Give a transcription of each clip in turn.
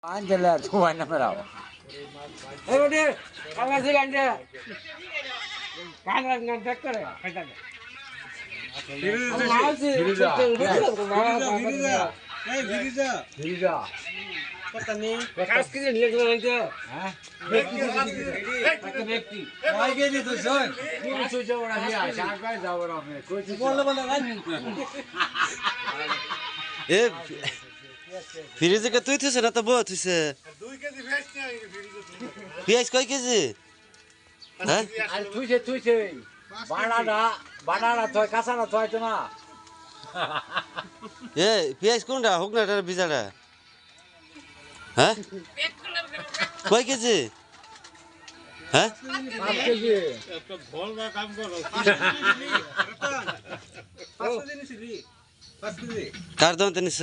Angela, tu vai na moral. এই ওরে কাগজে গান্ডে কাগজ না দেখ করে খাইতা দে মাঝে Viriza. পতা নেই কাজ কি নিয়ে গেল এটা হ্যাঁ একটা ব্যক্তি কই গেলি তুই শোন কোন সুযোগ ওরা দিয়া সাকাই যাব না আমি কই বললে বললে এ ফ্রিজে কে তুই থুছে না তো বউ থুছে 2 কেজি ভেজ নিয়ে আই ফ্রিজে পেঁয়াজ কয় কেজি হ্যাঁ আর তুইছে বানানা তুই কাঁচানা তুই তো না এ পেঁয়াজ কোনটা হোক না এটা বিজাটা হ্যাঁ কয় কেজি হ্যাঁ 5 কেজি একটা ভল না কাম করো 500 দিন ছিলি 5 কেজি কার দন্ত নিছ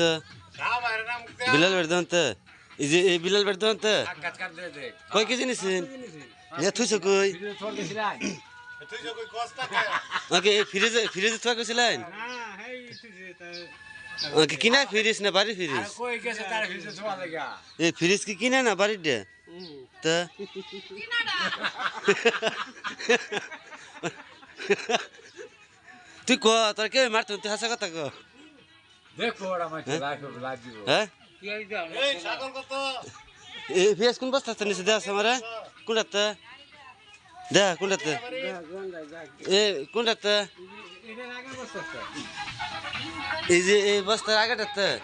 না বাইরে না মুক্তি বিলাল বের দন্ত এই বিলাল বের দন্ত কাট কাট দে দে কয় কেজি নিছেন নিয়ে থুছ কই ভিডিও তোর গেছিলাই তুই যে কই কষ্ট খায় ওকে ফ্রিজে থুয়া কইছিলেন না হেই তুই তা ওকে কিনা ফ্রিজ না বাড়ি আর ফ্রিজ কই গেছে তার ভিডিও ছোয়া লাগা এই ফ্রিজ কি কিনা না বাড়ির দে তা তুই ক তোর কে মারত তুই হাসা কথা ক দেখো ওরা মাঝে লাইভ দিব হ্যাঁ কি আই দাও এই সাগর কত এই পেঁয়াজ কোন বস্তা নিছে দেখ আমারে কোনটাতে দেখ কোনটাতে এ কোনটাতে এটা আগে বসছ এই যে এই বস্তার আগেটাতে